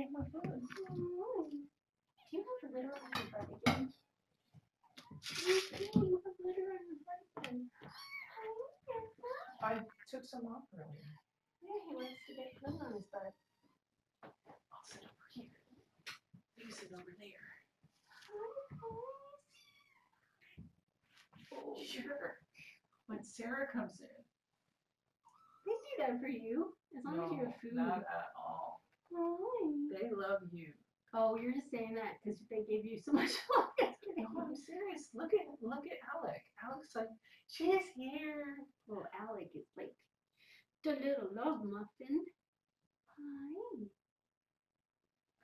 get my food. Do you have litter on your butt again? You have litter on your butt again. I took some off earlier. Yeah, he wants to get food on his butt. I'll sit over here. You sit over there. Oh, sure. When Sarah comes in. They do that for you, as long as you have food. Not at all. They love you. Oh, you're just saying that because they gave you so much love yesterday. No, I'm serious. Look at Alek. Alek's like, she's here. Well, Alek is like the little love muffin. Hi.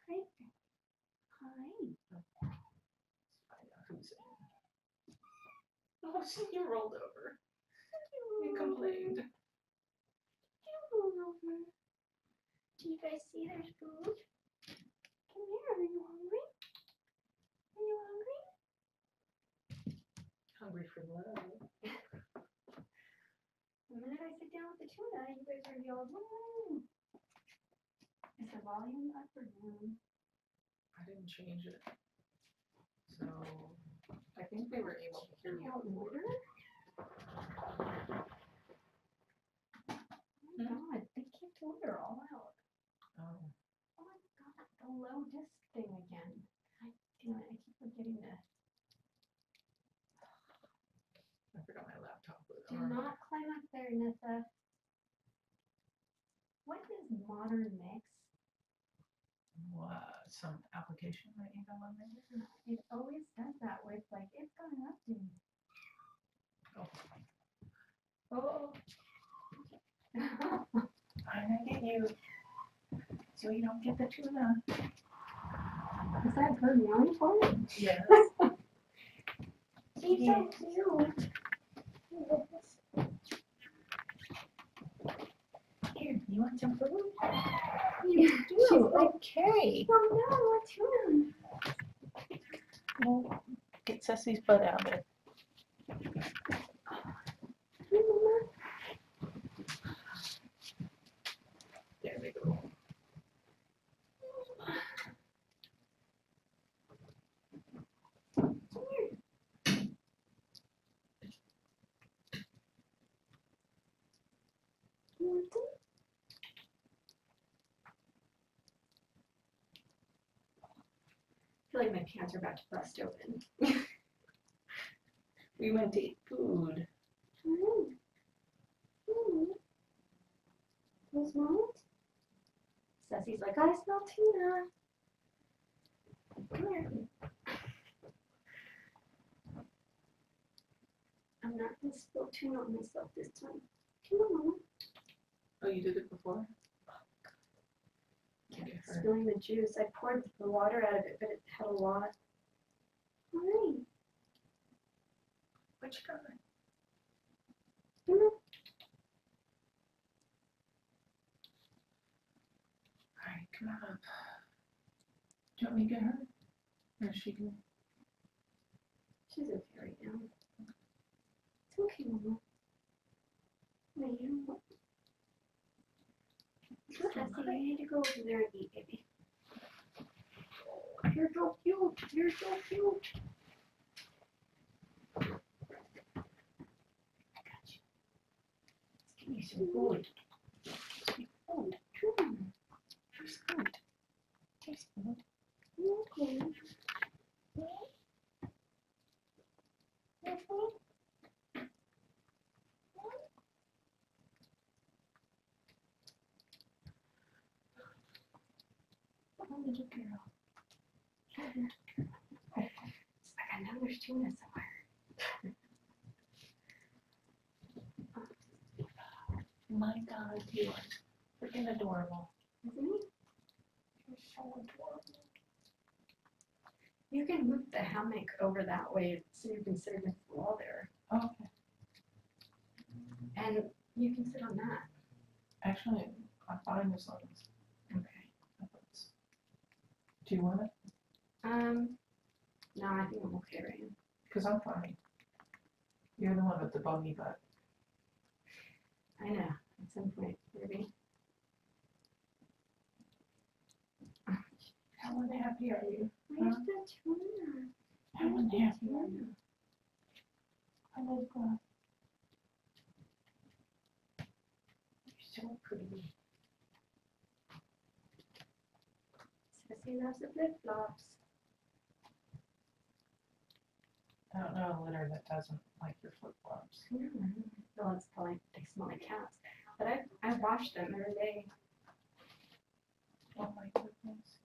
Hi. Hi. Who's in? Oh, you rolled over. You complained. You rolled over. Do you guys see there's food? Come here. Are you hungry? Are you hungry? Hungry for love. The minute I sit down with the tuna, you guys are yelling, woo! Is the volume up or down? I didn't change it. So, I think they were able to hear you. Water? Oh my god, they kicked water all out. Oh. Oh my god, the low disc thing again. I keep forgetting that. I forgot my laptop. Do not climb up there, Inessa. What is modern mix? What? Some application that you have on there? It always does that with like, it's got an update. Oh. I'm gonna get you so you don't get the tuna. Is that her yelling for it? Yes. She's so cute. Here, you want some food? You do. She's okay. Oh no, what's wrong? Well, get Ceci's butt out there. There we go. I feel like my pants are about to bust open. We went to eat food. What's wrong? Ceci's like, I smell tuna. Come here. I'm not going to spill tuna on myself this time. Come on, Mama. Oh, you did it before? Spilling the juice. I poured the water out of it, but it had a lot. Alright. What you got? Alright, come on up. Do you want me to get her? Or is she good? She's okay right now. It's okay, Mama. Wait, you know what? Ceci, you need to go over there and eat, baby. You're so cute. You're so cute. I got you. Let's give you some food. Some food. Here's food. Taste food. Okay. Oh, little girl. It's like I know there's tuna somewhere. My God, you are freaking adorable. Isn't he? You're so adorable. You can move the hammock over that way so you can sit against the wall there. Oh, okay. And you can sit on that. Actually, I'm fine as long as. Okay. Do you want it? No, I think I'm okay right now. Because I'm fine. You're the one with the buggy butt. I know. At some point, maybe. happy are you? Where's the tuna? I'm Where's the unhappy. tuna? I love God. You're so pretty. Ceci loves the flip flops. I don't know a litter that doesn't like your flip flops. Well, it's probably they smell like cats. But I wash them every day. Oh my goodness.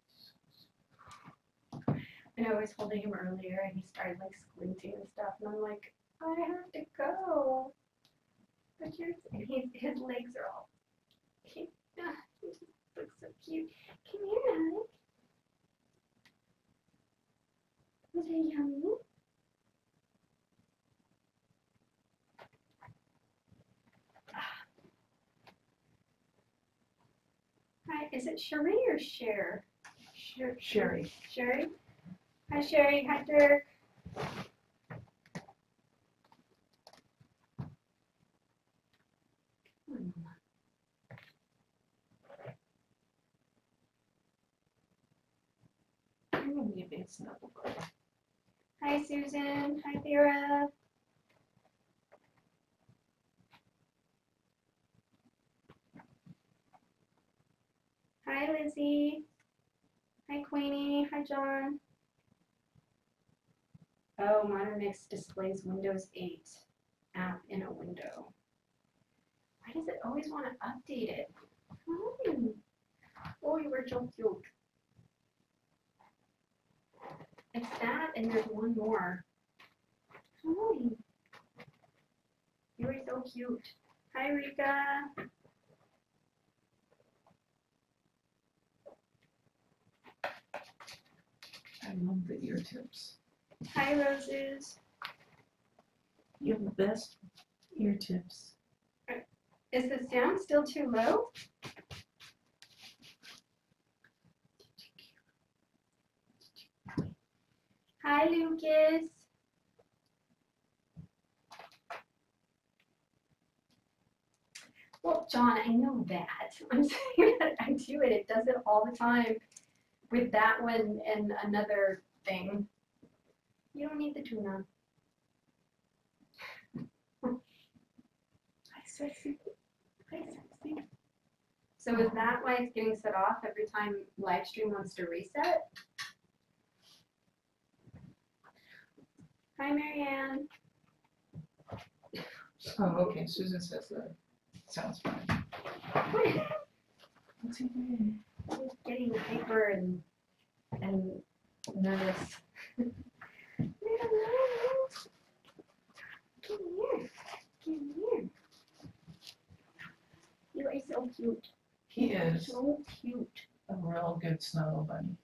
And I was holding him earlier and he started like squinting and stuff and I'm like, I have to go. But and his legs are all he just looks so cute. Come here, Alek. Was it yummy? Hi, is it Sherry or Cher? Sherry. Sherry? Hi, Sherry. Hi, Dirk. Come on, Mama. I'm gonna be a big snuggle buddy. Hi, Susan. Hi, Vera. Hi, Lizzie. Hi, Queenie. Hi, John. Oh, Modern Mix displays Windows 8 app in a window. Why does it always want to update it? Oh, you were so cute. It's that, and there's one more. Hi. You were so cute. Hi, Rika. I love the ear tips. Hi, Roses. You have the best ear tips. Is the sound still too low? Hi, Lucas. Well, John, I know that. I'm saying that I do it. It does it all the time with that one and another thing. You don't need the tuna. Hi, sexy. Hi, sexy. So is that why it's getting set off every time live stream wants to reset? Hi, Marianne. Oh, okay. Susan says that. Sounds fine. What's he doing? He's getting hyper and nervous. Come here. Come here. You are so cute. He is So cute. a real good snuggle bunny.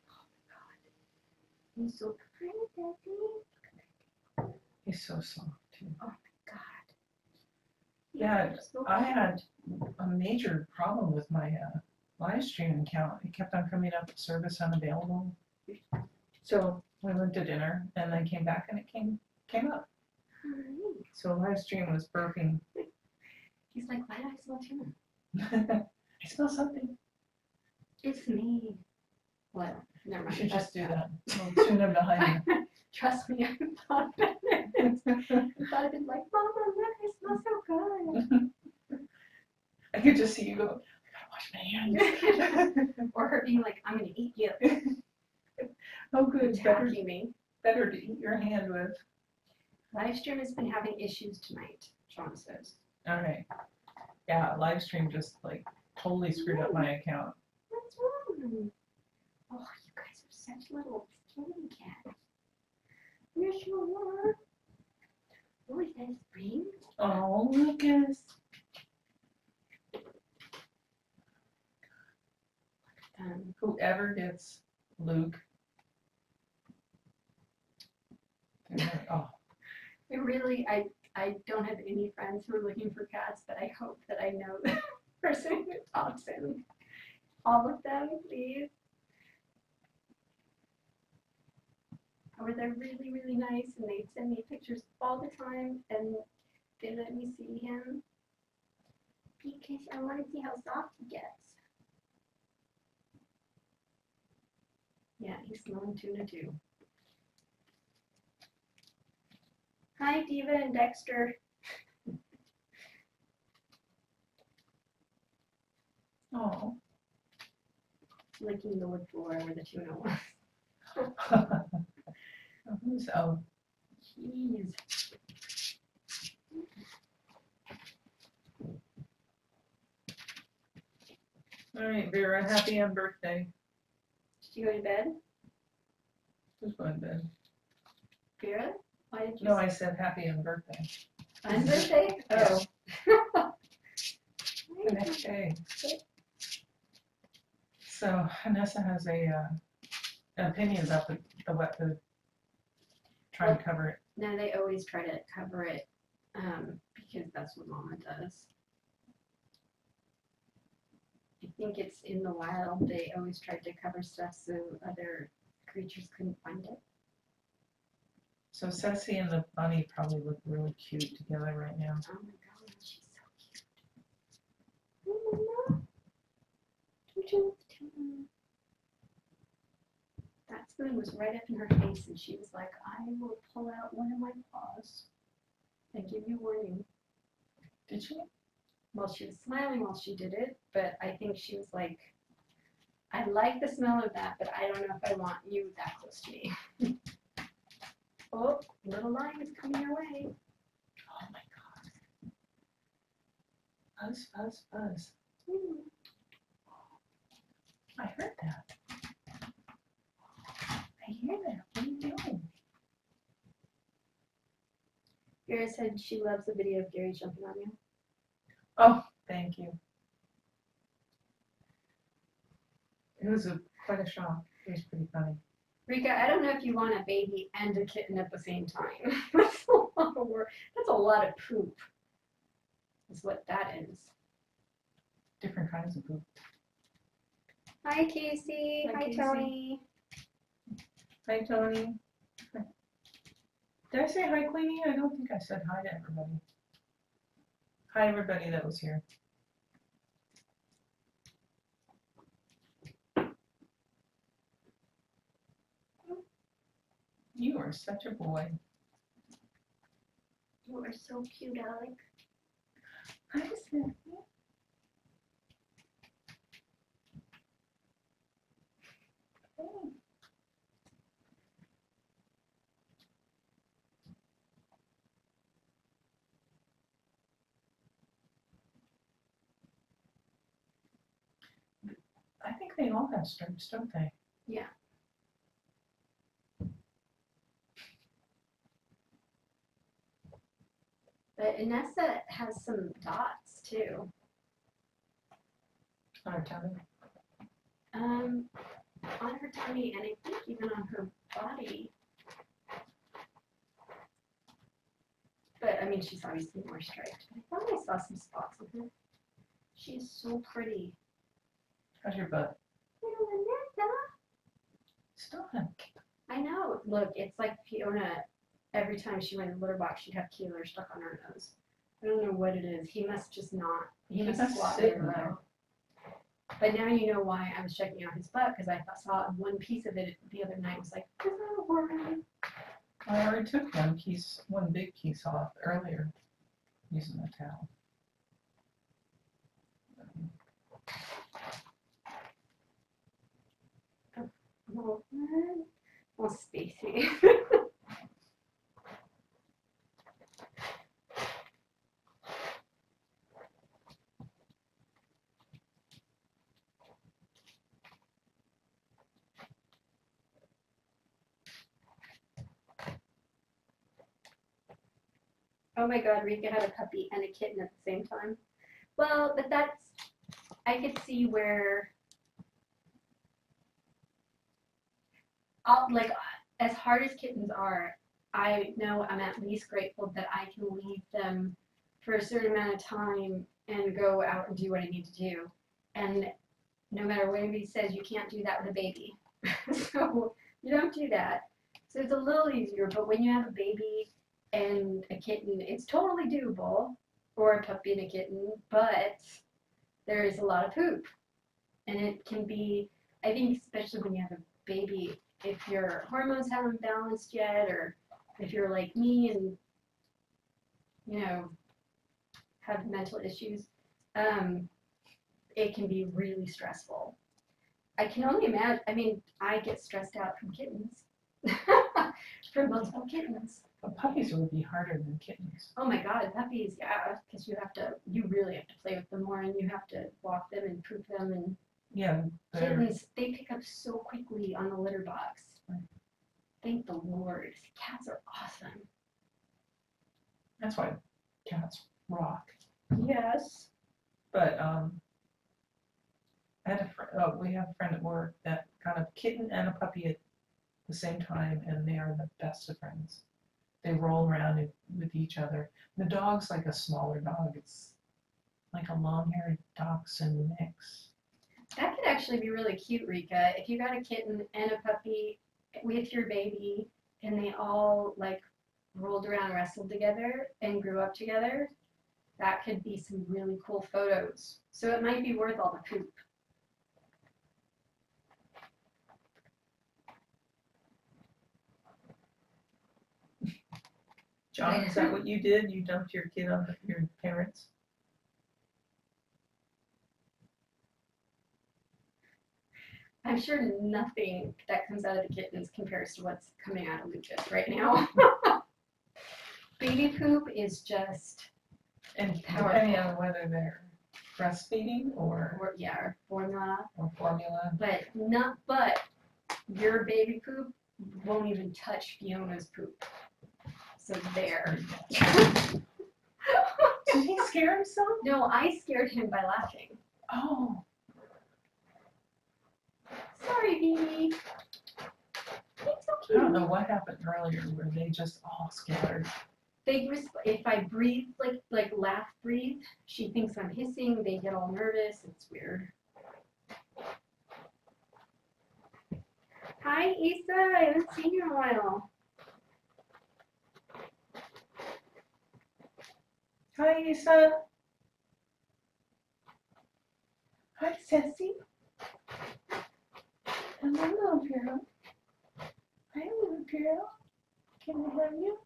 He's so pretty, Daddy. He's so soft too. Oh my God. Yeah, So I cute. had a major problem with my live stream account. It kept on coming up, service unavailable. So we went to dinner and then came back and it came up. Hi. So live stream was burping. He's like, why do I smell tuna? I smell something. It's me. Well, never You mind. should just That's do that. Little tuna behind you. Trust me, I thought about it. I thought I'd been like, Mama, look, I smell so good. I could just see you go, I gotta wash my hands. Or her being like, I'm gonna eat you. Oh good, better, Attacking me. better to eat your hand with. Live stream has been having issues tonight, Sean says. Alright. Yeah, live stream just like totally screwed up my account. What's wrong? Oh, you guys are such little skinny cats. Yes, you are. Oh, is that spring? Oh, Lucas. Whoever gets Luke. Oh, I don't have any friends who are looking for cats, but I hope that I know the person who talks in. All of them, please. Or they're really, really nice and they send me pictures all the time and they let me see him because I want to see how soft he gets. Yeah, he's smelling tuna too. Hi, Diva and Dexter. Oh. Licking the wood floor where the tuna was. Who's oh? Jeez. All right, Vera. Happy on birthday. Did you go to bed, Who's going to bed? Vera? Why did you? No, I said happy on birthday. On birthday? Yeah. Oh. The next day. So Inessa has an opinion about the wet food. Trying to cover it. No, they always try to cover it because that's what Mama does. I think it's in the wild. They always tried to cover stuff so other creatures couldn't find it. So Ceci and the bunny probably look really cute together right now. Oh my god, she's so cute. Oh, Mama. Don't you love tuna? That spoon was right up in her face and she was like, I will pull out one of my paws and give you warning. Did she? Well, she was smiling while she did it, but I think she was like, I like the smell of that, but I don't know if I want you that close to me. Oh, little lion is coming your way. Oh my god. Buzz, buzz, buzz. I heard that. I hear that. What are you doing? Vera said she loves the video of Gary jumping on you. Oh, thank you. It was quite a shock. It was pretty funny. Rika, I don't know if you want a baby and a kitten at the same time. That's a lot of work. That's a lot of poop. Is what that is. Different kinds of poop. Hi, Casey. Hi, Hi, Casey. Tony. Hi, Tony. Hi. Did I say hi, Queenie? I don't think I said hi to everybody. Hi, everybody that was here. You are such a boy. You are so cute, Alek. Hi, Cynthia. Hey. I think they all have stripes, don't they? Yeah. But Inessa has some dots too. On her tummy. On her tummy and I think even on her body. But I mean, she's obviously more striped. I thought I saw some spots on her. She is so pretty. How's your butt? Little Inessa. Still have. I know. Look, it's like Fiona. Every time she went to the litter box, she'd have Keeler stuck on her nose. I don't know what it is. He must just not. He must swat sit it in there. around. But now you know why I was checking out his butt because I saw one piece of it the other night. I was like, is that a worm? I already took one big piece off earlier using the towel. Well, spacey. Oh my god, Rika had a puppy and a kitten at the same time. Well, but that's, I could see where, like, as hard as kittens are, I know I'm at least grateful that I can leave them for a certain amount of time and go out and do what I need to do. And no matter what anybody says, you can't do that with a baby. So you don't do that. So it's a little easier, but when you have a baby and a kitten, it's totally doable, or a puppy and a kitten, but there is a lot of poop. And it can be, I think especially when you have a baby, if your hormones haven't balanced yet, or if you're like me and, you know, have mental issues, it can be really stressful. I can only imagine, I mean, I get stressed out from kittens, from multiple kittens. But puppies would be harder than kittens. Oh my God, puppies, yeah, because you really have to play with them more, and you have to walk them and poop them, and Yeah, they're, kittens, they pick up so quickly on the litter box. Right. Thank the Lord. Cats are awesome. that's why cats rock. Yes. But I had we have a friend at work that got a kitten and a puppy at the same time, and they are the best of friends. They roll around with each other. The dog's like a smaller dog. It's like a long-haired dachshund mix. That could actually be really cute, Rika. If you got a kitten and a puppy with your baby, and they all like rolled around, wrestled together, and grew up together, that could be some really cool photos. So it might be worth all the poop. John, is that what you did? You dumped your kid on your parents? I'm sure nothing that comes out of the kittens compares to what's coming out of Lucas right now. Baby poop is just And powerful. depending on whether they're breastfeeding or formula, formula. but your baby poop won't even touch Fiona's poop. So there. Did he scare himself? No, I scared him by laughing. Oh. Sorry, baby. It's I don't know what happened earlier where they just all scattered. If I breathe, like laugh, breathe, she thinks I'm hissing. They get all nervous. It's weird. Hi, Issa. I haven't seen you in a while. Hi, Issa. Hi, Ceci. Hello, little girl. Hi, little girl. Can I have you?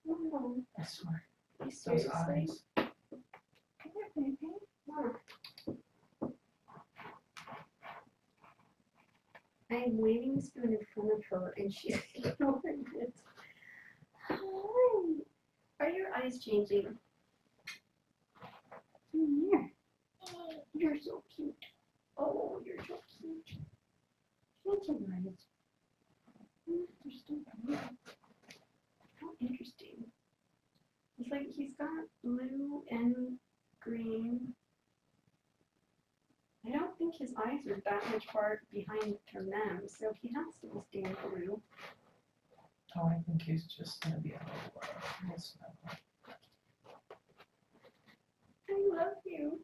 No, I swear, you those seriously? eyes. Come here, baby. Huh. I'm waving the spoon in front of her, and she's ignoring it. Hi. Are your eyes changing? Come here. You're so cute. Oh, you're so cute. Change your eyes. They're still blue. How interesting. It's like he's got blue and green. I don't think his eyes are that much far behind from them, so he has to be staying blue. Oh, I think he's just gonna be a little smell. I love you.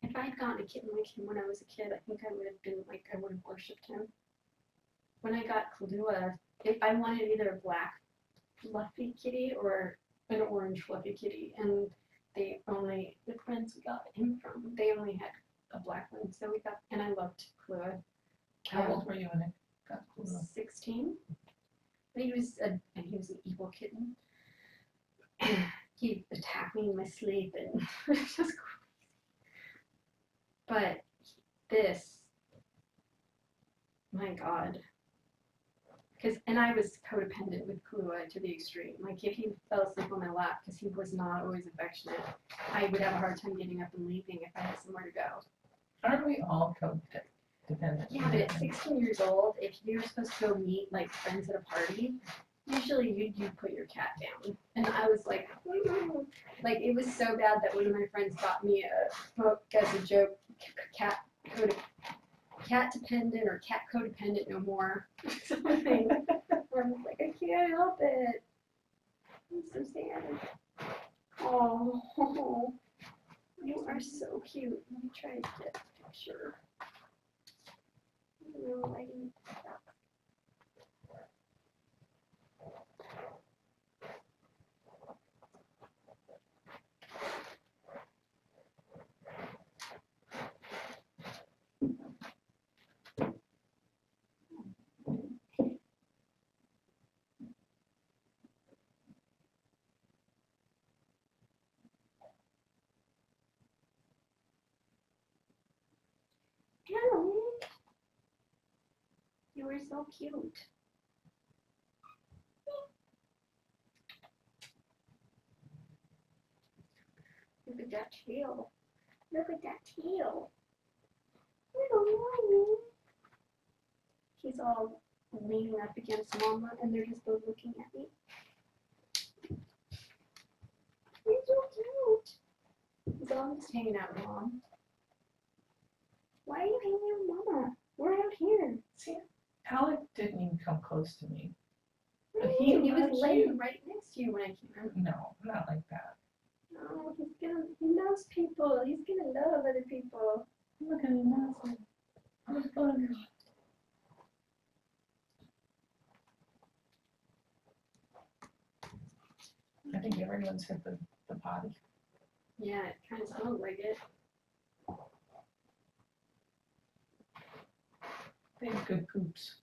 If I had gotten a kitten like him when I was a kid, I think I would have been like, I would have worshipped him. When I got Kalua, I wanted either a black fluffy kitty or an orange fluffy kitty, and the friends we got him from, they only had a black one, so we got, and I loved Kalua. How old were you when it got Kalua? 16. But he was an evil kitten. He'd attack me in my sleep, and it was just crazy. But this, my God. And I was codependent with Kalua to the extreme. Like, if he fell asleep on my lap, because he was not always affectionate, I would have a hard time getting up and leaving if I had somewhere to go. Aren't we all codependent? Yeah, but at 16 years old, if you're supposed to go meet, like, friends at a party, usually you put your cat down. And I was like, like, it was so bad that one of my friends got me a book as a joke, cat dependent or cat codependent no more. Something. Where I was like, I can't help it. I'm so sad. Oh, you are so cute. Let me try to get a picture. I don't know, I didn't stop. They're so cute. Look at that tail. Look at that tail. He's all leaning up against Mama, and they're just both looking at me. You're so cute. He's all just hanging out with Mom. Why are you hanging out with Mama? We're out here. See, Alec didn't even come close to me. What But do you mean? He was loves laying you. right next to you when I came in. No, not like that. Oh, he loves people. He's gonna love other people. Look at him now. Oh, fun. I think everyone's hit the potty. Yeah, it kind of smells like it. They have good poops.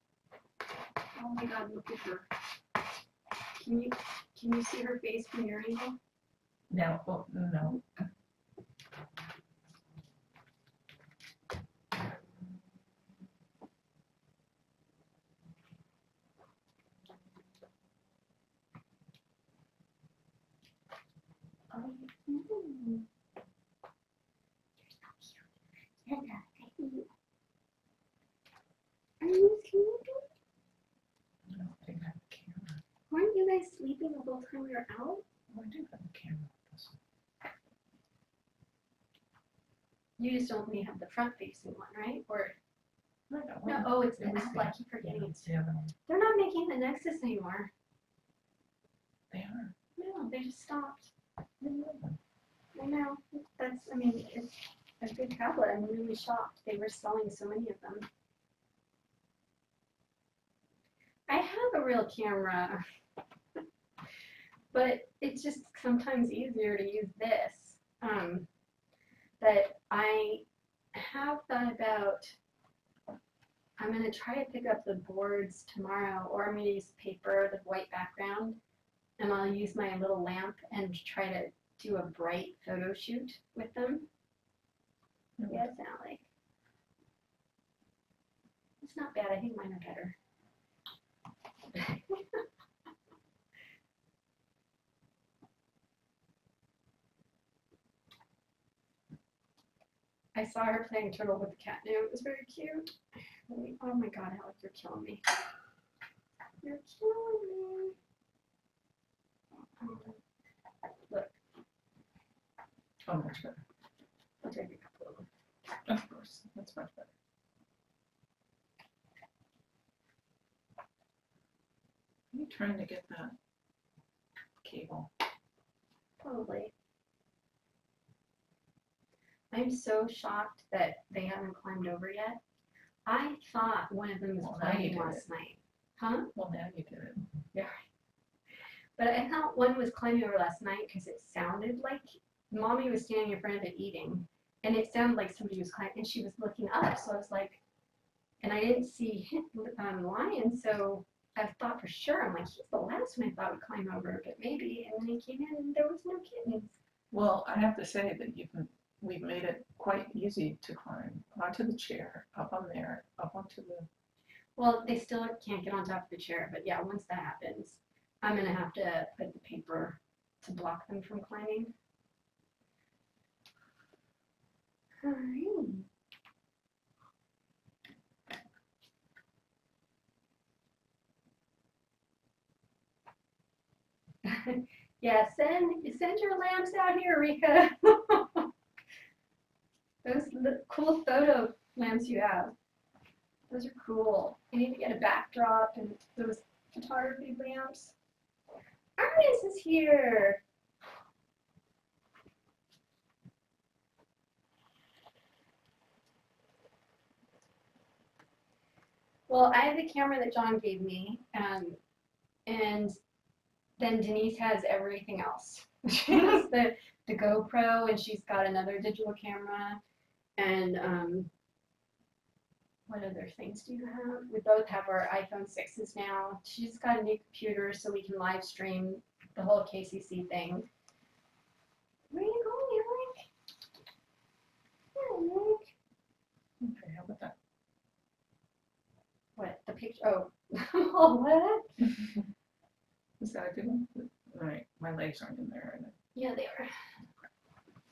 Oh my God, look at her. Can you see her face from your angle? No, well, no. Are you sleeping? I don't think I have a camera. Weren't you guys sleeping the whole time we were out? Oh, I do have a camera. You just only have the front facing one, right? Or I got no? one. Oh, it's the It was Apple. I the- keep forgetting. It's the other one. They're not making the Nexus anymore. They are. No, they just stopped. They love them. I know. I mean, it's a good tablet. I'm really shocked. They were selling so many of them. I have a real camera, but it's just sometimes easier to use this. But I have thought about, I'm going to try to pick up the boards tomorrow, or I'm going to use paper, the white background, and I'll use my little lamp and try to do a bright photo shoot with them. Yes, Alec. It's not bad. I think mine are better. I saw her playing turtle with the cat now. It was very cute. Oh my God, Alec, you're killing me. You're killing me. Look, Oh, much better. I'll take a couple of them. Of course, that's much better. Are you trying to get that cable? Probably. I'm so shocked that they haven't climbed over yet. I thought one of them was Well, now you climbing did last night. Huh? Well, now you did it. Yeah. But I thought one was climbing over last night because it sounded like Mommy was standing in front of it eating, and it sounded like somebody was climbing, and she was looking up. So I was like, and I didn't see Lion, so I thought for sure. I'm like, he's the last one I thought would climb over, but maybe. And then he came in, and there was no kittens. Well, I have to say that we've made it quite easy to climb onto the chair, up on there, up onto the. Well, they still can't get on top of the chair, but yeah, once that happens, I'm gonna have to put the paper to block them from climbing. Yeah, send your lamps out here, Rika. Those cool photo lamps you have. Those are cool. You need to get a backdrop and those photography lamps. Artis is here. Well, I have the camera that John gave me, and then Denise has everything else. She has the GoPro, and she's got another digital camera, and what other things do you have? We both have our iPhone 6s now. She's got a new computer, so we can live stream the whole KCC thing. Where are you going, Alec? Yeah, Alec. Okay, how about that? What, the picture? Oh. Oh, what? Is that a good one? Alright, my legs aren't in there. Yeah, they are.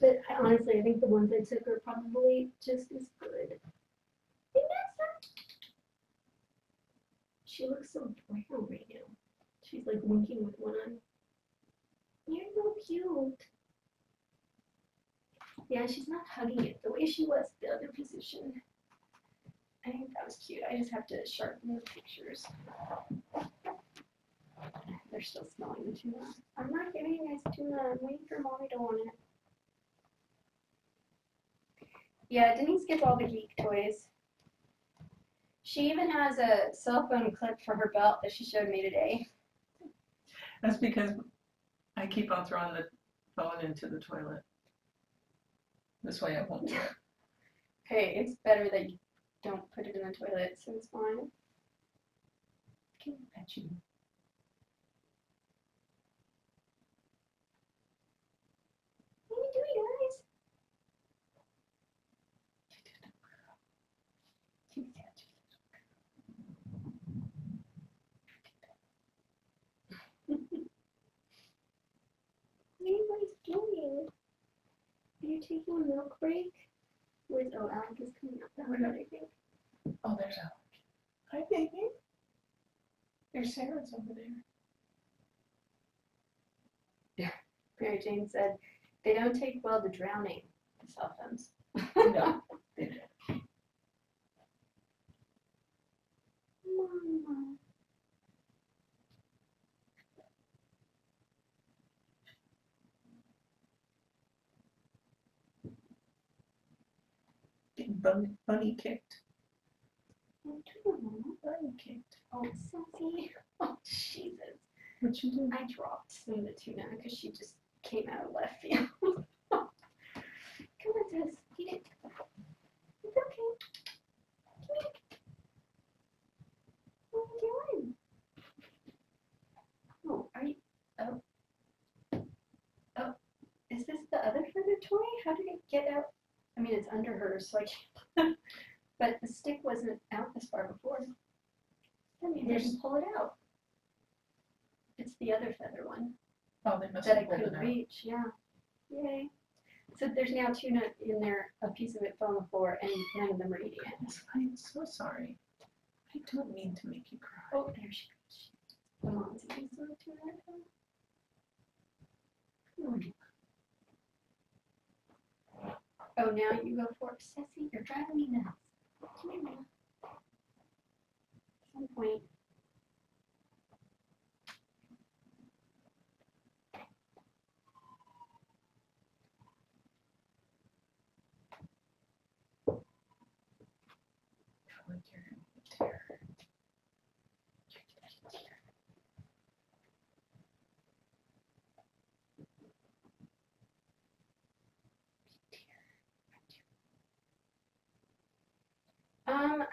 But honestly, I think the ones I took are probably just as good. Inessa! She looks so brown right now. She's like winking with one eye. You're so cute. Yeah, she's not hugging it the way she was the other position. I think that was cute. I just have to sharpen the pictures. They're still smelling the tuna. I'm not giving you guys tuna. I'm waiting for mommy to want it. Yeah, Denise gets all the geek toys. She even has a cell phone clip for her belt that she showed me today. That's because I keep on throwing the phone into the toilet. This way I won't do it. Hey, it's better that you don't put it in the toilet, so it's fine. Can I pet you? What are you doing, guys? What are you guys doing? Are you taking a milk break? Where's, oh, Alek is coming out the hood, I think. Oh, there's Alek. Hi, baby. There's Sarah's over there. Mary Jane said, they don't take well to drowning, the cell phones. No, they don't. Mama. Getting bunny kicked. Bunny kicked. Oh, Ceci. Oh, Jesus. What you do? I dropped some of the tuna because she just came out of left field. Come on, Sis. Eat it. It's okay. Come here. What are you doing? Oh, are you? Oh. Oh. Is this the other feather toy? How did it get out? I mean, it's under her, so I can't. But the stick wasn't out this far before. That means I can pull it out. It's the other feather one. Oh, they must That I have pulled it couldn't out. reach, yeah. Yay. So there's now tuna in there, a piece of it fell on the floor, and none of them are eating it. I'm so sorry. I don't mean to make you cry. Oh, there she goes. Come on, eating some tuna. Come on. Oh, now you go for it. Ceci, you're driving me nuts. Come here, Mama. At some point. Like you're gonna tear.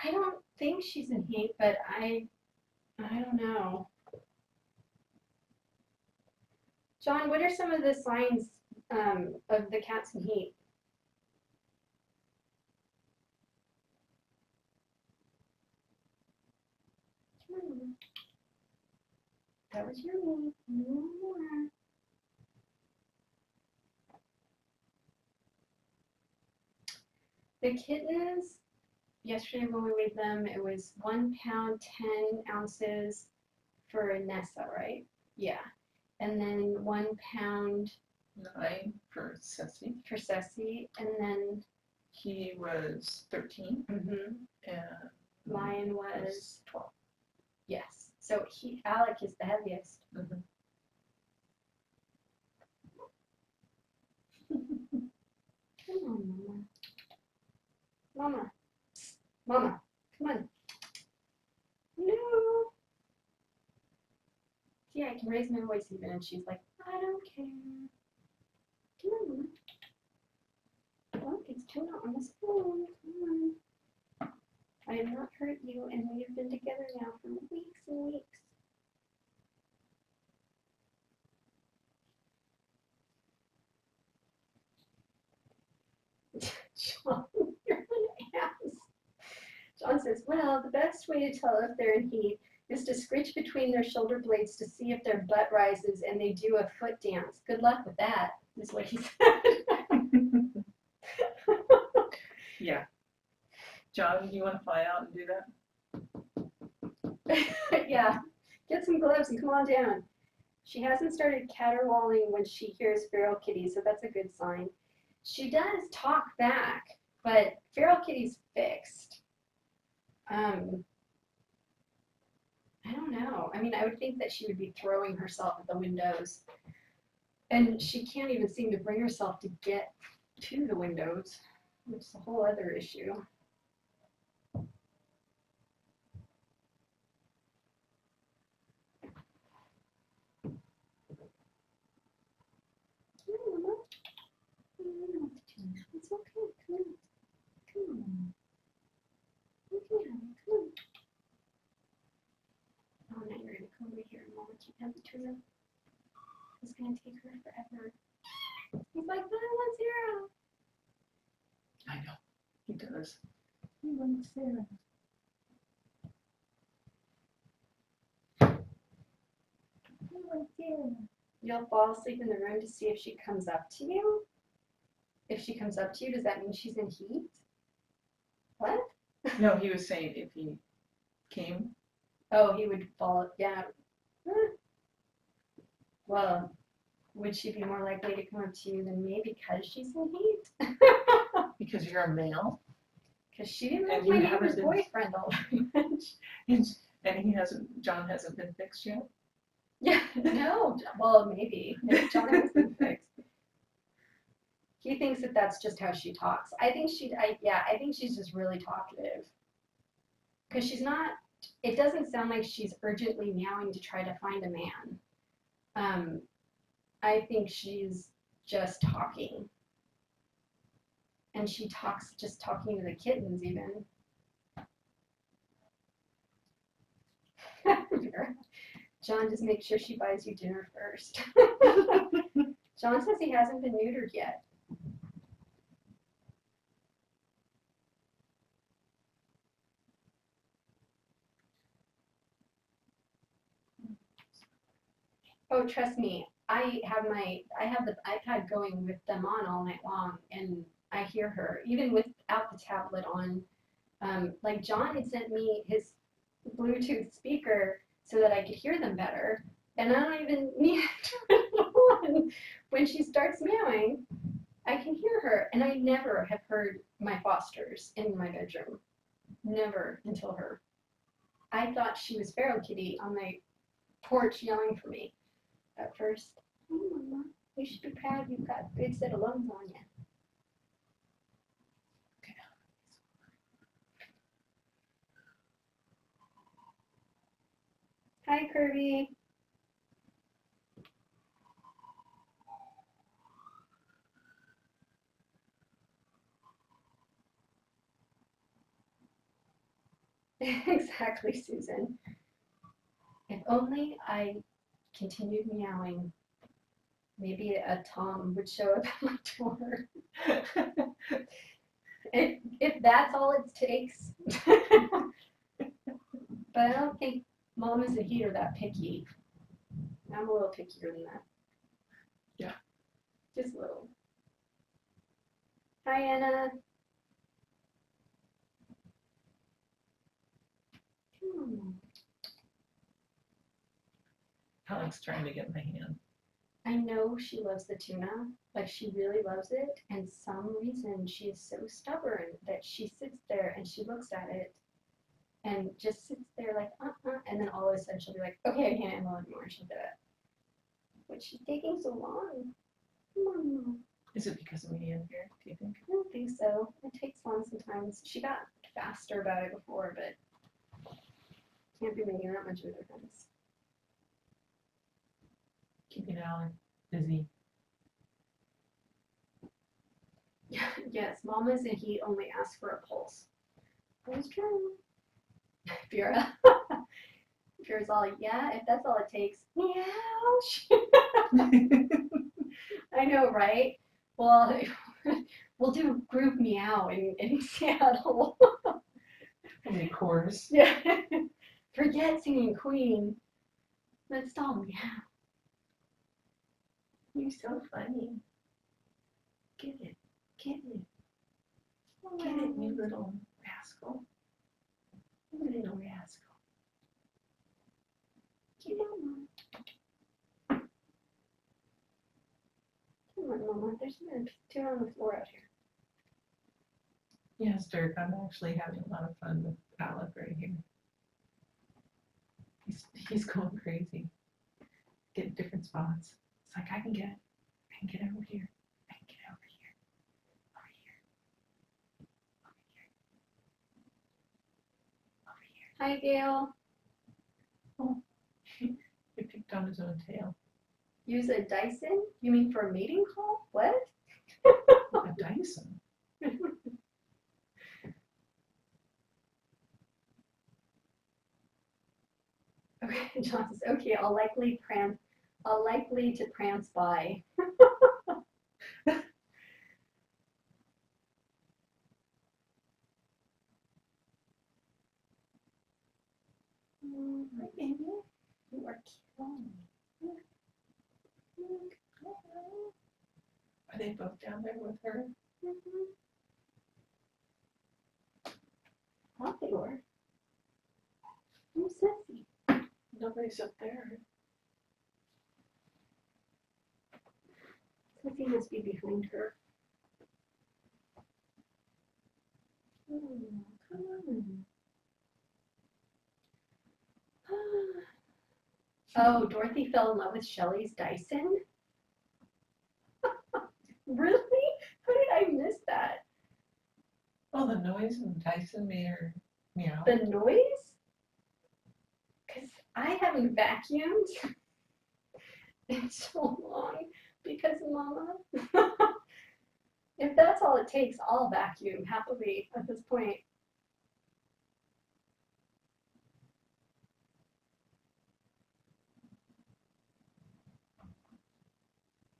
I don't think she's in heat, but I don't know. John, what are some of the signs of the cat's in heat? That was yummy. No more. The kittens, yesterday when we weighed them, it was 1 pound, 10 ounces for Inessa, right? Yeah. And then 1 pound 9 for Ceci. for Ceci, and then He was 13 and Lion was 12. yes. So Alek is the heaviest. Mm-hmm. Come on, Mama. Mama, come on. No. See, I can raise my voice even, and she's like, I don't care. Come on, Mama. Look, it's tuna on the spoon. Come on. I have not hurt you, and we have been together now for weeks and weeks. John, you're an ass. John says, well, the best way to tell if they're in heat is to scritch between their shoulder blades to see if their butt rises and they do a foot dance. Good luck with that, is what he said. Yeah. John, you want to fly out and do that? Yeah, get some gloves and come on down. She hasn't started caterwauling when she hears feral kitty, so that's a good sign. She does talk back, but feral kitty's fixed. I don't know. I mean, I would think that she would be throwing herself at the windows. And she can't even seem to bring herself to get to the windows, which is a whole other issue. It's okay. Come on. Come on. Okay, honey, come on. Oh, now you're gonna come over here and Mama keep temperature. It's gonna take her forever. He's like, but I want Sarah. I know. He does. He wants Sarah. He wants Sarah. You'll fall asleep in the room to see if she comes up to you? If she comes up to you, does that mean she's in heat? What? No, he was saying if he came. Oh, he would fall, yeah. Well, would she be more likely to come up to you than me because she's in heat? Because you're a male. Because she didn't And like my you neighbor's haven't been- boyfriend all very much. And John hasn't been fixed yet? Yeah, no, well, maybe. Maybe John has been fixed. He thinks that that's just how she talks. I think she's just really talkative. Because she's not, it doesn't sound like she's urgently meowing to try to find a man. I think she's just talking. And she talks, just talking to the kittens even. John, just make sure she buys you dinner first. John says he hasn't been neutered yet. Oh, trust me, I have the iPad going with them on all night long, and I hear her even without the tablet on. Like John had sent me his Bluetooth speaker so that I could hear them better, and I don't even need to turn it on. When she starts meowing, I can hear her, and I never have heard my Fosters in my bedroom. Never until her. I thought she was feral kitty on my porch yelling for me at first. Oh, Mama, you should be proud you've got a good set of lungs on you. Hi, Kirby. Exactly, Susan. If only I continued meowing, maybe a Tom would show up at my door. if that's all it takes. But I don't think Mamas and he are that picky. I'm a little pickier than that. Yeah. Just a little. Hi, Anna. Alek's trying to get my hand. I know she loves the tuna, like she really loves it, and some reason she is so stubborn that she sits there and she looks at it and just sits there like, and then all of a sudden she'll be like, okay, I can't handle it anymore, and she'll do it. But she's taking so long. Is it because of me in here, do you think? I don't think so. It takes long sometimes. She got faster about it before, but can't be making that much of a difference. Keeping Alek busy. Yes, Mamas and he only ask for a pulse. That's true. Vera. Vera's all, yeah, if that's all it takes. Meow. I know, right? Well, we'll do group meow in Seattle. The chorus. Yeah. Forget singing Queen. Let's all meow. You're so funny. Get it. Get it. Get it, you little rascal. You little rascal. Get it, Mom. Come on, Mama. There's two on the floor out here. Yes, Dirk, I'm actually having a lot of fun with Alek right here. He's going crazy. Getting different spots. It's like I can get over here. I can get over here. Over here. Over here. Over here. Hi, Gail. Oh, he picked on his own tail. Use a Dyson? You mean for a meeting call? What? A Dyson. Okay, John says, okay, I'll likely to prance by. Hi, baby. You are cute. Are they both down there with her? Thought they were. Who's Ceci? Nobody's up there. Ceci must be behind her. Oh, come on. Oh, Dorothy fell in love with Shelley's Dyson? Really? How did I miss that? Oh, the noise and Dyson made her meow. The noise? Because I haven't vacuumed in so long because of Mama. If that's all it takes, I'll vacuum happily at this point.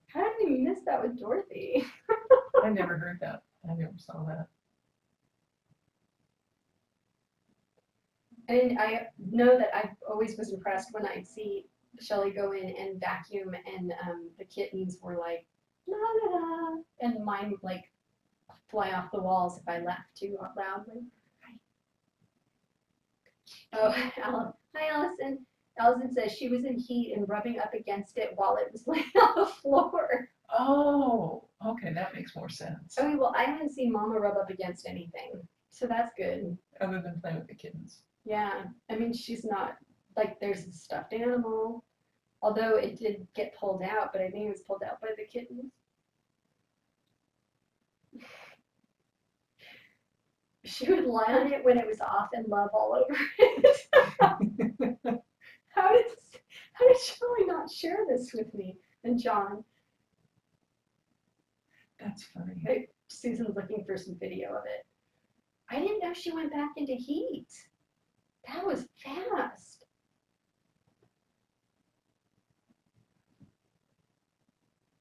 How did we miss that with Dorothy? I never heard that. I never saw that. And I know that I always was impressed when I'd see Shelley go in and vacuum and the kittens were like, la la la, and mine would like fly off the walls if I laughed too loudly. Oh, hi Allison. Allison says she was in heat and rubbing up against it while it was laying on the floor. Oh, okay, that makes more sense. Okay, well, I haven't seen Mama rub up against anything, so that's good. Other than playing with the kittens. Yeah, I mean, she's not, like, there's a stuffed animal, although it did get pulled out, but I think it was pulled out by the kittens. She would lie on it when it was off and love all over it. How did Shelley not share this with me and John? That's funny. Hey, Susan's looking for some video of it. I didn't know she went back into heat. That was fast.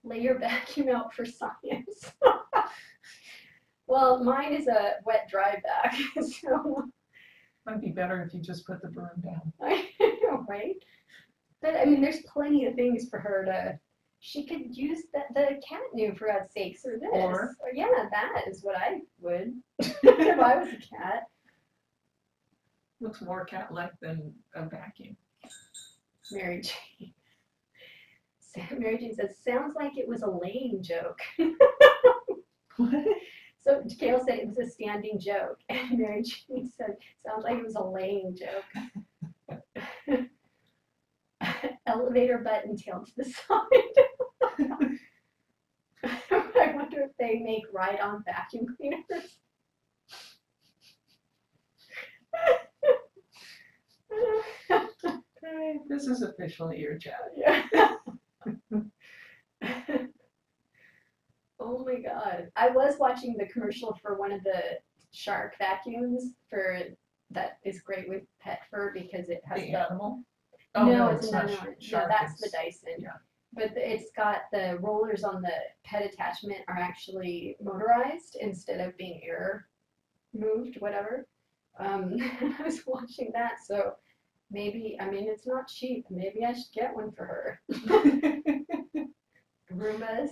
Lay your vacuum out for science. Well, mine is a wet dry vac, so. Might be better if you just put the broom down. I know, right? But I mean, there's plenty of things for her to. She could use the cat new, for God's sakes, or this. Or yeah, that is what I would if I was a cat. Looks more cat-like than a vacuum. Mary Jane. Mary Jane says, sounds like it was a laying joke. What? So Kale said it was a standing joke, and Mary Jane said, sounds like it was a laying joke. Elevator button tailed to the side. I wonder if they make ride-on vacuum cleaners. Okay, this is officially your chat. Yeah. Oh my God. I was watching the commercial for one of the shark vacuums for that is great with pet fur because it has The animal? Oh, no, it's not another one. shark, No, that's it's- the Dyson. yeah. But it's got the rollers on the pet attachment are actually motorized instead of being air moved, whatever. I was watching that, so maybe, I mean, it's not cheap. Maybe I should get one for her. Roombas.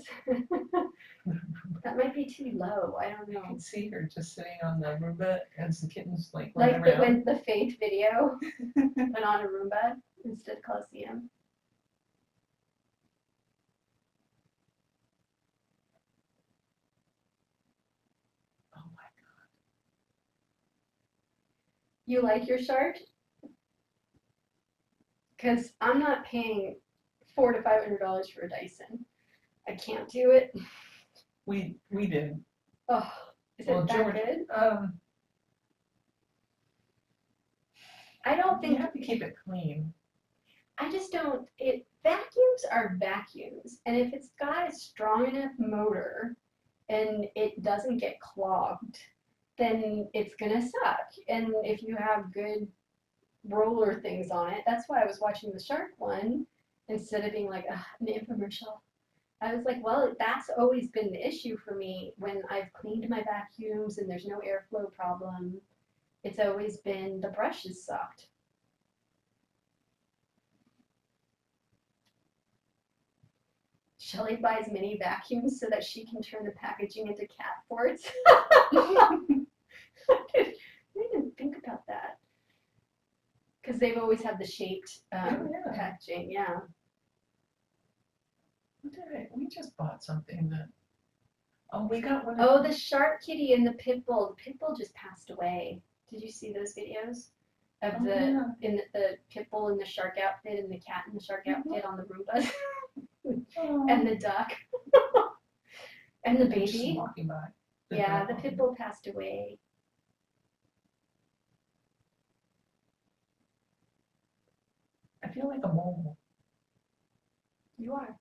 That might be too low. I don't You know. can see her just sitting on the Roomba as the kittens like Like run the, around. when the Faith video put on a Roomba instead of Coliseum. Oh my God. You like your shark? Because I'm not paying $400 to $500 for a Dyson. I can't do it. We did. Oh, is it that George, good? I don't you think, have to keep it clean. I just don't, vacuums are vacuums. And if it's got a strong enough motor and it doesn't get clogged, then it's gonna suck. And if you have good roller things on it, that's why I was watching the shark one instead of being like, an infomercial. I was like, well, that's always been the issue for me when I've cleaned my vacuums and there's no airflow problem. It's always been the brushes sucked. Shelly buys mini vacuums so that she can turn the packaging into cat forts. I didn't think about that. Because they've always had the shaped Yeah. packaging, yeah. What did we just bought something that. Oh, we got one. Oh, the shark kitty and the pit bull. The pit bull just passed away. Did you see those videos of Oh, yeah. the pit bull in the shark outfit and the cat in the shark outfit on the Roombas Oh. and the duck and the They're just baby? walking by. Yeah, dog the walking pit bull passed away. by. I feel like a mole. You are.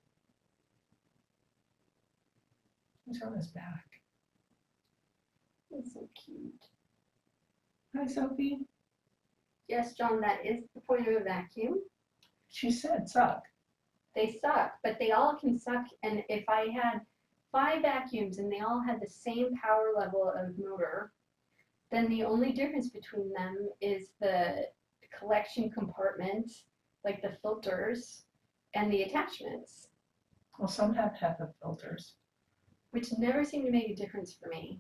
He's on his back. It's so cute. Hi, Sophie. Yes, John, that is the point of a vacuum. She said suck. They suck, but they all can suck. And if I had 5 vacuums and they all had the same power level of motor, then the only difference between them is the collection compartment, like the filters, and the attachments, Well, some have HEPA filters. which never seemed to make a difference for me.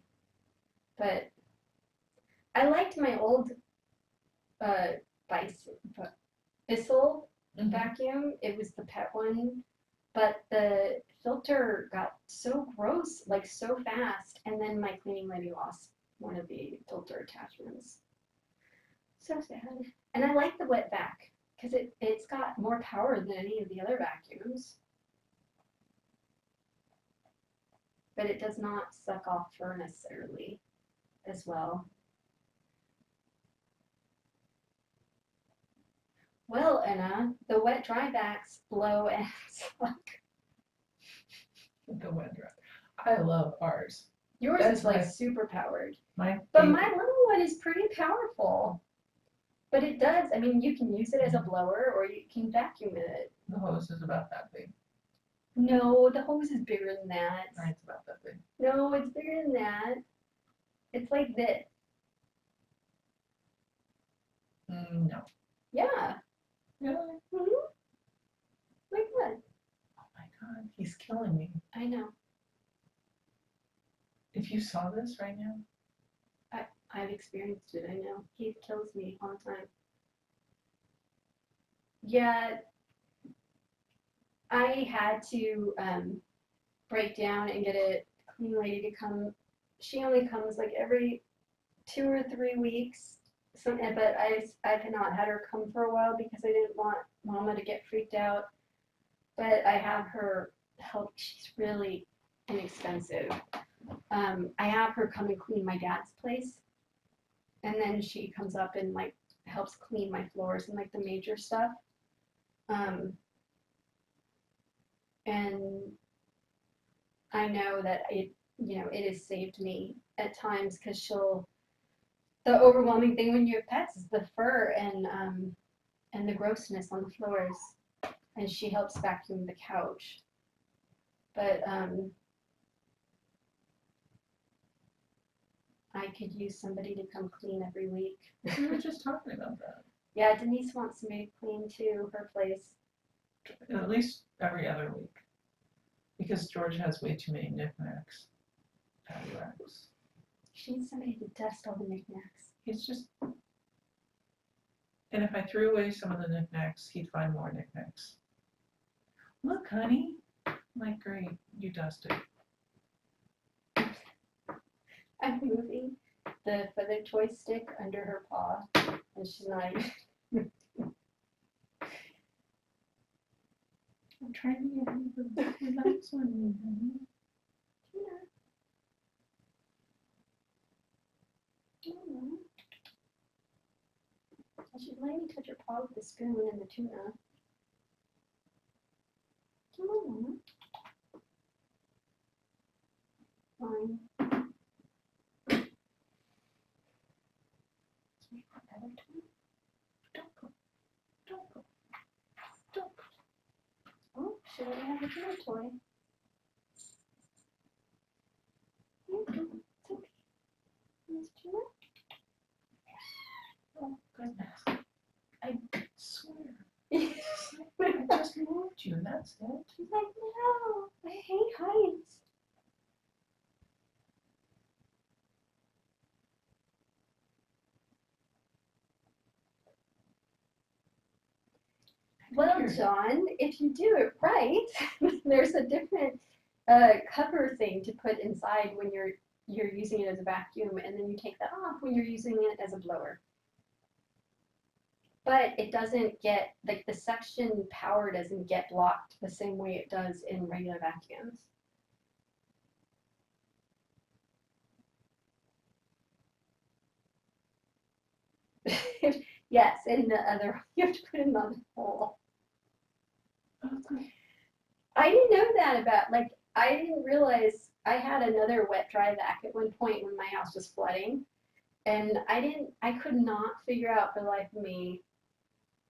But I liked my old Bissell vacuum. It was the pet one, but the filter got so gross, like so fast, and then my cleaning lady lost one of the filter attachments. So sad. And I like the wet vac because it's got more power than any of the other vacuums, but it does not suck off fur necessarily as well. Well, Anna, the wet dry vacs blow and suck. The wet dry. I love ours. Yours That's is like my- super powered. My But favorite. my little one is pretty powerful. But it does, I mean, you can use it as a blower or you can vacuum it. The hose is about that big. No, the hose is bigger than that. It's about that big. No, it's bigger than that. It's like this. No. Yeah. Really? Mm-hmm. Like what? Oh my God, he's killing me. I know. If you saw this right now. I've experienced it, I know. He kills me all the time. Yeah, I had to break down and get a clean lady to come. She only comes like every 2 or 3 weeks. But I've not had her come for a while because I didn't want Mama to get freaked out. But I have her help. She's really inexpensive. I have her come and clean my dad's place. And then she comes up and like helps clean my floors and like the major stuff. And I know that it has saved me at times because the overwhelming thing when you have pets is the fur and the grossness on the floors. And she helps vacuum the couch. But I I could use somebody to come clean every week. We were just talking about that. Yeah, Denise wants somebody to clean too, her place. At least every other week. Because George has way too many knickknacks. Paddywhacks. She needs somebody to dust all the knickknacks. He's just. And if I threw away some of the knickknacks, he'd find more knickknacks. Look, honey. I'm like, great, you dusted. I'm moving the feather toy stick under her paw, and she's not even. I'm trying to get rid of the nice one. She's letting me touch her paw with the spoon and the tuna. Come on, Mama. Fine. Don't go. Don't go. Don't go. Oh, she let me have a tuna toy. It's okay. Miss Tuna? Oh, goodness. I swear. I just moved you, that's it. She's like, no, I hate heights. Well, John, if you do it right, there's a different cover thing to put inside when you're using it as a vacuum, and then you take that off when you're using it as a blower. But it doesn't get, like, the suction power doesn't get blocked the same way it does in regular vacuums. Yes, in the other, you have to put it in the other hole. Okay. I didn't know that about, like, I didn't realize I had another wet dry vac at one point when my house was flooding, and I could not figure out for the life of me,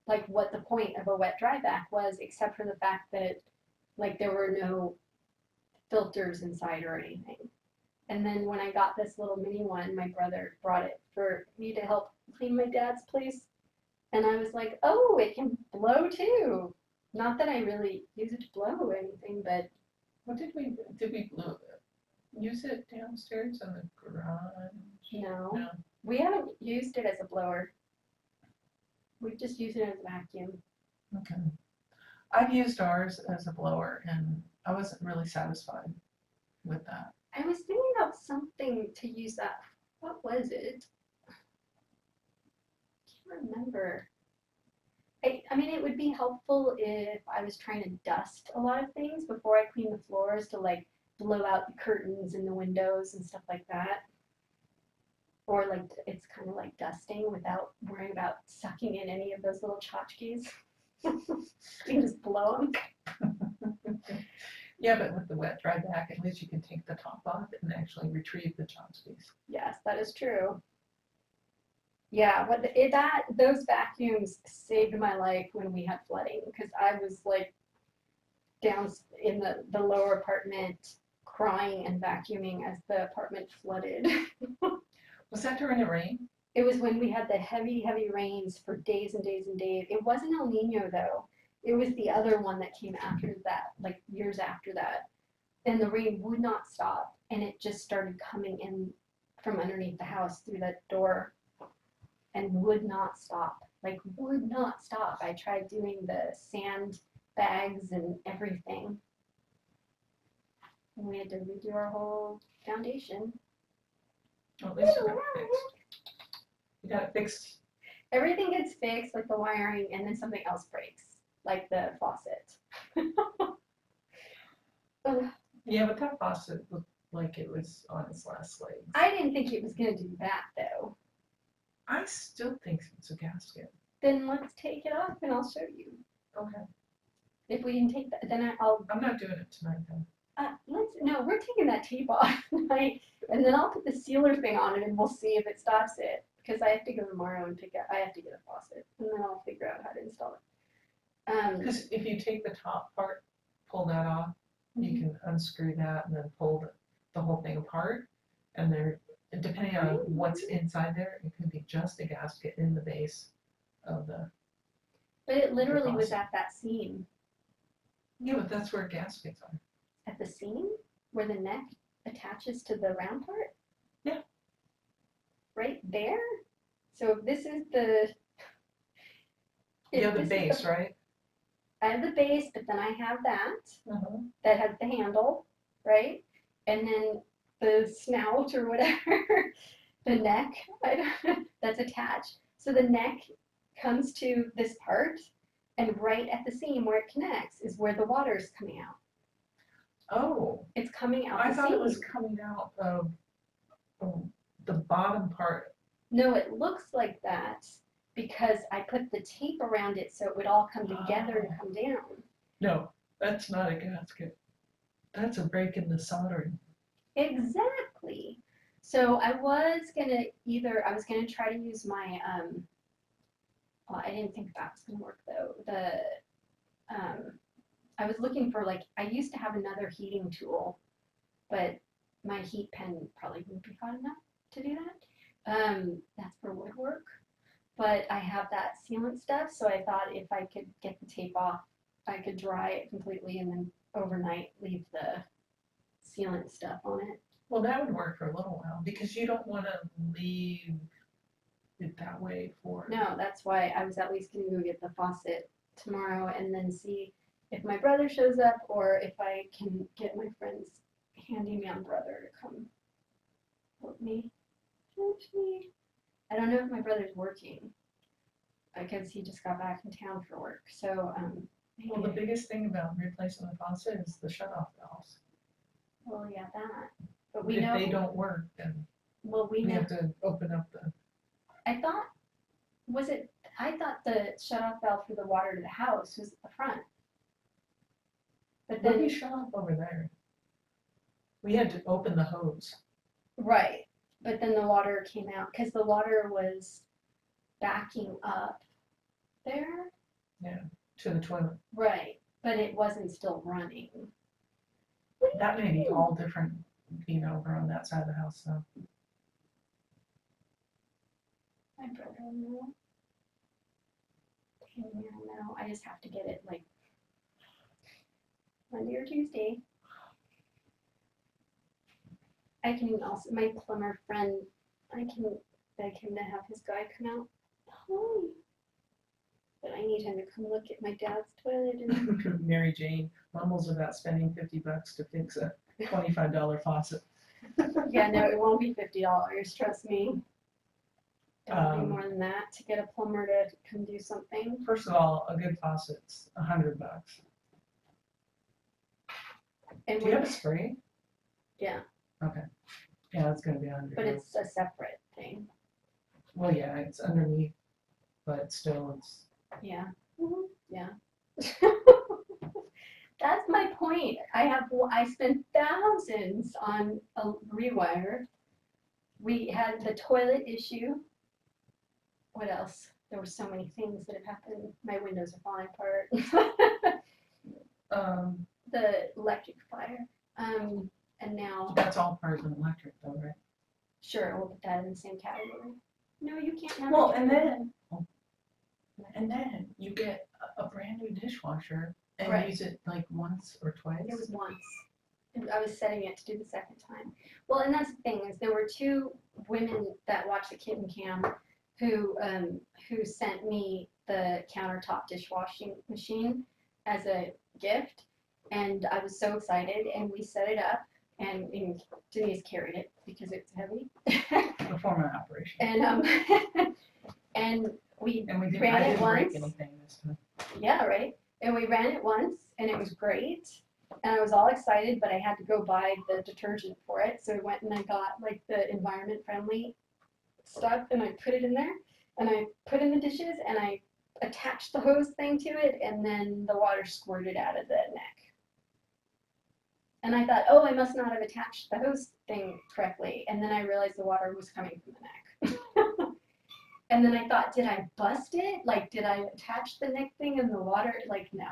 like, what the point of a wet dry vac was, except for the fact that, like, there were no filters inside or anything. And then when I got this little mini one, my brother brought it for me to help clean my dad's place, and I was like, oh, it can blow too. Not that I really use it to blow or anything, but. What did we blow it? Use it downstairs in the garage? No. No. We haven't used it as a blower. We've just used it as a vacuum. Okay. I've used ours as a blower, and I wasn't really satisfied with that. I was thinking about something to use that. What was it? I can't remember. I mean, it would be helpful if I was trying to dust a lot of things before I clean the floors, to, like, blow out the curtains and the windows and stuff like that. Or, like, it's kind of like dusting without worrying about sucking in any of those little tchotchkes. You can just blow them. Yeah, but with the wet dry vac, at least you can take the top off and actually retrieve the chopsticks. Yes, that is true. Yeah, but those vacuums saved my life when we had flooding, because I was, like, down in the lower apartment crying and vacuuming as the apartment flooded. Was that during the rain? It was when we had the heavy, heavy rains for days and days and days. It wasn't El Nino, though. It was the other one that came after that, like years after that. And the rain would not stop, and it just started coming in from underneath the house through that door and would not stop, like would not stop. I tried doing the sand bags and everything. And we had to redo our whole foundation. Well, at least you got it fixed. You got it fixed. Everything gets fixed, like the wiring, and then something else breaks, like the faucet. Yeah, but that faucet looked like it was on its last legs. I didn't think it was going to do that, though. I still think it's a gasket. Then let's take it off and I'll show you. Okay. If we can take that, then I'll. I'm not doing it tonight, then. We're taking that tape off tonight, and then I'll put the sealer thing on it, and we'll see if it stops it. Because I have to go tomorrow and I have to get a faucet, and then I'll figure out how to install it. Because if you take the top part, pull that off, you can unscrew that and then pull the whole thing apart, and depending on what's inside there, it could be just a gasket in the base of the. But it literally was faucet. at that seam. Yeah, but that's where gaskets are. At the seam where the neck attaches to the round part? Yeah. Right there? So this is the. You have the this is base, right? I have the base, but then I have that Uh-huh. that has the handle, right? And then the snout or whatever, the neck that's attached. So the neck comes to this part, and right at the seam where it connects is where the water is coming out. Oh, It's coming out I the thought seam. it was coming out of the bottom part. No, it looks like that because I put the tape around it so it would all come together and come down. No, that's not a gasket. That's a break in the soldering. Exactly. So I was gonna try to use my well, I didn't think that was gonna work though. I was looking for I used to have another heating tool, but my heat pen probably wouldn't be hot enough to do that. That's for woodwork. But I have that sealant stuff, so I thought if I could get the tape off, I could dry it completely and then overnight leave the sealant stuff on it. Well, that would work for a little while because you don't want to leave it that way for. No, that's why I was at least gonna go get the faucet tomorrow and then see if my brother shows up or if I can get my friend's handyman brother to come help me. I don't know if my brother's working because he just got back in town for work. So Well, the biggest thing about replacing the faucet is the shutoff valves. well, yeah, that. But we If know. they don't work, then Well, we we know. have to open up the. I thought the shutoff valve for the water to the house was at the front. But Let then me shut off over there. We had to open the hose. right. But then the water came out because the water was backing up there. To the toilet. Right. But it wasn't still running. That may be all different, over on that side of the house, so. My brother will know. Handyman will know. I just have to get it Monday or Tuesday. I can also, my plumber friend, I can beg him to have his guy come out. Hi. But I need him to come look at my dad's toilet and Mary Jane mumbles about spending $50 to fix a $25 faucet. yeah, no, it won't be $50, trust me. It'll be more than that to get a plumber to come do something. First of all, a good faucet's $100. And Do you have a spray? Yeah. Okay. Yeah, it's gonna be $100. But it's a separate thing. Well, yeah, it's underneath, but still, it's. Yeah. Yeah. That's my point. I spent thousands on a rewire. We had the toilet issue. What else? There were so many things that have happened. My windows are falling apart. The electric fire. And now. That's all part of an electric, though, right? Sure, we'll put that in the same category. No, you can't have Well, it. and then you get a brand new dishwasher and Right. use it once or twice. It was once. And I was setting it to do the second time. Well, and that's the thing is there were two women that watched the Kitten Cam who sent me the countertop dishwashing machine as a gift, and I was so excited. And we set it up, and Denise carried it because it's heavy. Before my operation. And we didn't ran it break once. anything this time. Yeah, right. And we ran it once, and it was great. And I was all excited, but I had to go buy the detergent for it. So I went and I got the environment-friendly stuff, and I put it in there, and I put in the dishes, and I attached the hose thing to it, and then the water squirted out of the neck. And I thought, oh, I must not have attached the hose thing correctly. And then I realized the water was coming from the neck. And then I thought, did I bust it? Did I attach the neck thing and the water? No.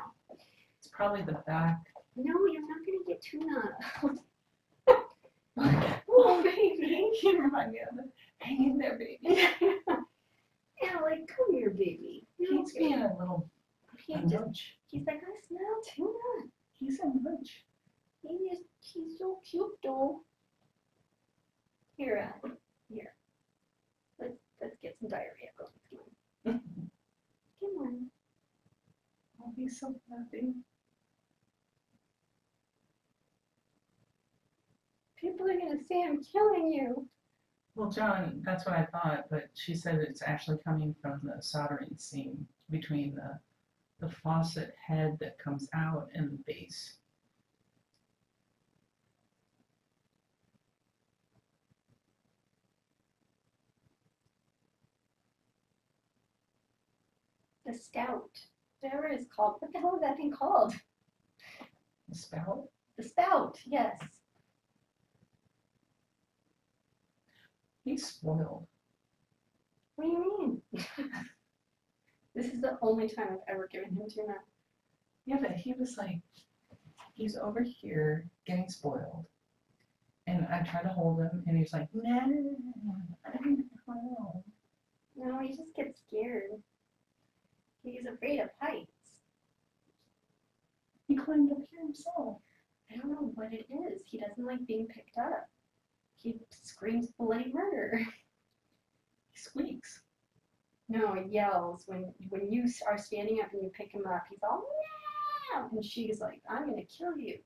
It's probably the back. No, you're not going to get tuna. Oh, baby. You remind me of it. Hang in there, baby. Yeah, like, come here, baby. He's being a little He a just, nudge. he's like, I smell tuna. He's a nudge. He's so cute, though. Here, here. Let's get some diarrhea going. Come on. Oh, he's so happy. People are gonna say I'm killing you. Well, John, that's what I thought, but she said it's actually coming from the soldering seam between the faucet head that comes out and the base. The stout. Whatever it's called. What the hell is that thing called? The spout? The spout, yes. He's spoiled. What do you mean? This is the only time I've ever given him tuna. Yeah, but he was like, he's over here getting spoiled. And I try to hold him, and he's like, no, I don't know. No, he just gets scared. He's afraid of heights. He climbed up here himself. I don't know what it is. He doesn't like being picked up. He screams bloody murder. He squeaks. No, he yells when you are standing up and you pick him up. He's all meow, and she's like, "I'm gonna kill you."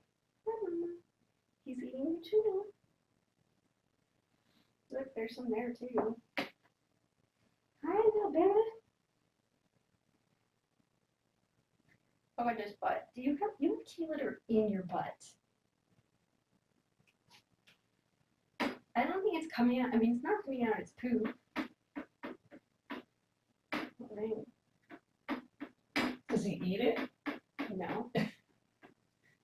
He's eating your tuna. Look, there's some there too. Hi, little baby. Oh, I just butt. Do you have kitty litter in your butt? I don't think it's coming out. I mean, it's not coming out. It's poo. Right. Does he eat it? No, It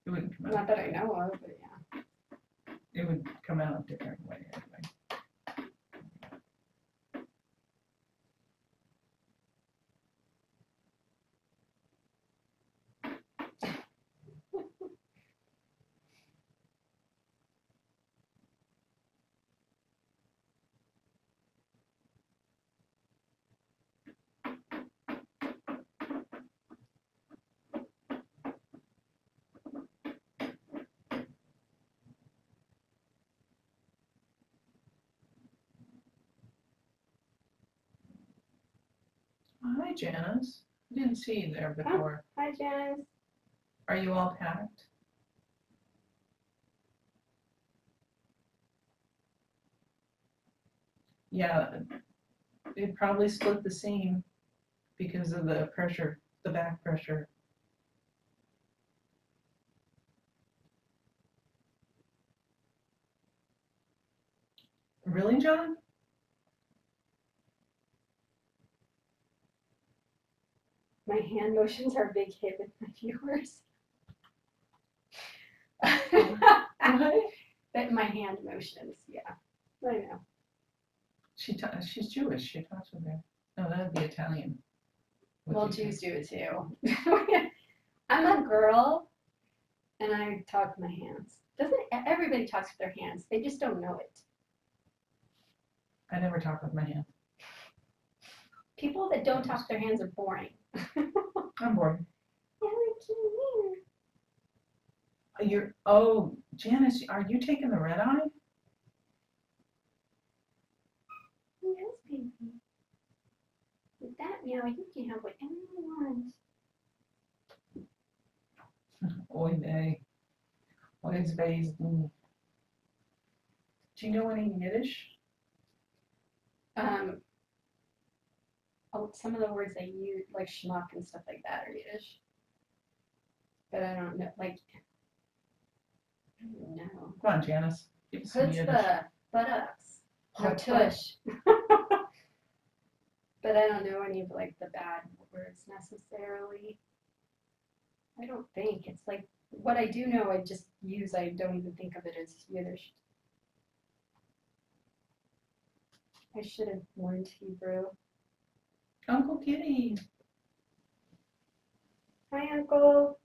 wouldn't come out. not that I know of, but yeah. It would come out a different way anyway. Hi, Janice. I didn't see you there before. Hi, Janice. Are you all packed? Yeah, it probably split the seam because of the pressure, the back pressure. Really, John? My hand motions are a big hit with my viewers. What? But my hand motions, yeah. I know. She's Jewish. She talks with her. No, that'd be Italian. Well, Jews do it too. I'm a girl, and I talk with my hands. Doesn't everybody talks with their hands? They just don't know it. I never talk with my hands. People that don't talk with their hands are boring. I'm bored. Yeah, Oh, Janice, are you taking the red eye? yes, baby. With that meow, you can have whatever you want. Oy vey. Oy vey's. Do you know any Yiddish? Oh, some of the words I use, like schmuck and stuff like that, are Yiddish. But I don't know, like, I don't know. Come on, Janice. Give us some Yiddish. Chutzpah, buttocks, no Chutzpah. tush. But I don't know any of like the bad words necessarily. I don't think. It's like what I do know I just use, I don't even think of it as Yiddish. I should have learned Hebrew. Uncle Kitty. Hi, Uncle.